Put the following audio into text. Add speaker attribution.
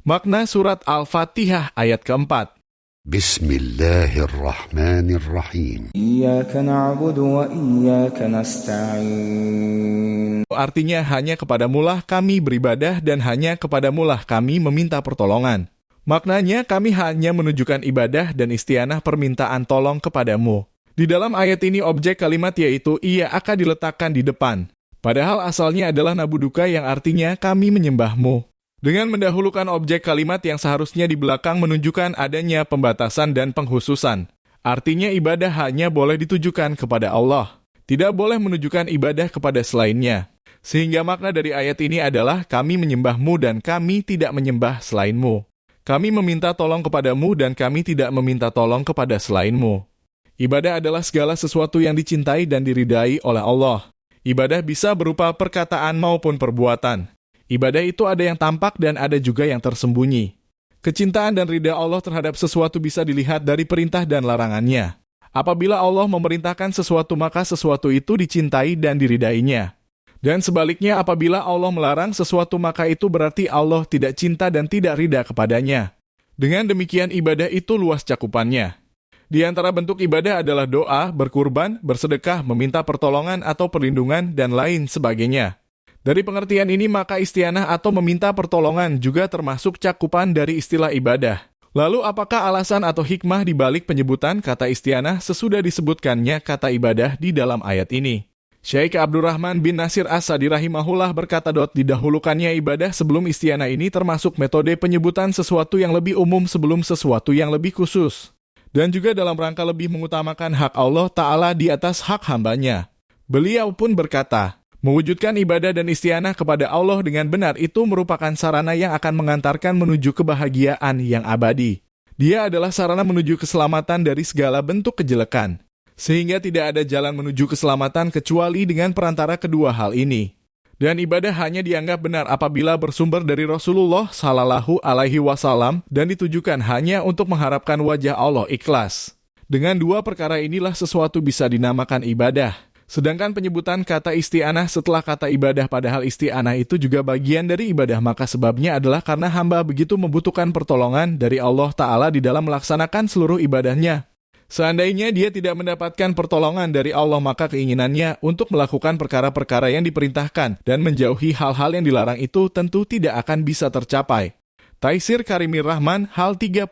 Speaker 1: Makna surat Al-Fatihah ayat keempat.
Speaker 2: Bismillahirrahmanirrahim.
Speaker 3: Iyyaka na'budu wa iyyaka nasta'in.
Speaker 1: Artinya hanya kepadamulah kami beribadah dan hanya kepadamulah kami meminta pertolongan. Maknanya kami hanya menunjukkan ibadah dan isti'anah permintaan tolong kepadamu. Di dalam ayat ini objek kalimat yaitu ia akan diletakkan di depan. Padahal asalnya adalah nabuduka yang artinya kami menyembahmu. Dengan mendahulukan objek kalimat yang seharusnya di belakang menunjukkan adanya pembatasan dan penghususan. Artinya ibadah hanya boleh ditujukan kepada Allah. Tidak boleh menunjukkan ibadah kepada selainnya. Sehingga makna dari ayat ini adalah kami menyembahmu dan kami tidak menyembah selainmu. Kami meminta tolong kepadamu dan kami tidak meminta tolong kepada selainmu. Ibadah adalah segala sesuatu yang dicintai dan diridai oleh Allah. Ibadah bisa berupa perkataan maupun perbuatan. Ibadah itu ada yang tampak dan ada juga yang tersembunyi. Kecintaan dan ridha Allah terhadap sesuatu bisa dilihat dari perintah dan larangannya. Apabila Allah memerintahkan sesuatu maka sesuatu itu dicintai dan diridainya. Dan sebaliknya apabila Allah melarang sesuatu maka itu berarti Allah tidak cinta dan tidak ridha kepadanya. Dengan demikian ibadah itu luas cakupannya. Di antara bentuk ibadah adalah doa, berkurban, bersedekah, meminta pertolongan atau perlindungan, dan lain sebagainya. Dari pengertian ini maka isti'anah atau meminta pertolongan juga termasuk cakupan dari istilah ibadah. Lalu apakah alasan atau hikmah di balik penyebutan kata isti'anah sesudah disebutkannya kata ibadah di dalam ayat ini? Syekh Abdurrahman bin Nasir As-Sa'di rahimahullah berkata didahulukannya ibadah sebelum isti'anah ini termasuk metode penyebutan sesuatu yang lebih umum sebelum sesuatu yang lebih khusus. Dan juga dalam rangka lebih mengutamakan hak Allah Ta'ala di atas hak hambanya. Beliau pun berkata, mewujudkan ibadah dan isti'anah kepada Allah dengan benar itu merupakan sarana yang akan mengantarkan menuju kebahagiaan yang abadi. Dia adalah sarana menuju keselamatan dari segala bentuk kejelekan. Sehingga tidak ada jalan menuju keselamatan kecuali dengan perantara kedua hal ini. Dan ibadah hanya dianggap benar apabila bersumber dari Rasulullah Sallallahu Alaihi Wasallam dan ditujukan hanya untuk mengharapkan wajah Allah ikhlas. Dengan dua perkara inilah sesuatu bisa dinamakan ibadah. Sedangkan penyebutan kata isti'anah setelah kata ibadah padahal isti'anah itu juga bagian dari ibadah maka sebabnya adalah karena hamba begitu membutuhkan pertolongan dari Allah Ta'ala di dalam melaksanakan seluruh ibadahnya. Seandainya dia tidak mendapatkan pertolongan dari Allah maka keinginannya untuk melakukan perkara-perkara yang diperintahkan dan menjauhi hal-hal yang dilarang itu tentu tidak akan bisa tercapai. Taisir Karimir Rahman hal 39.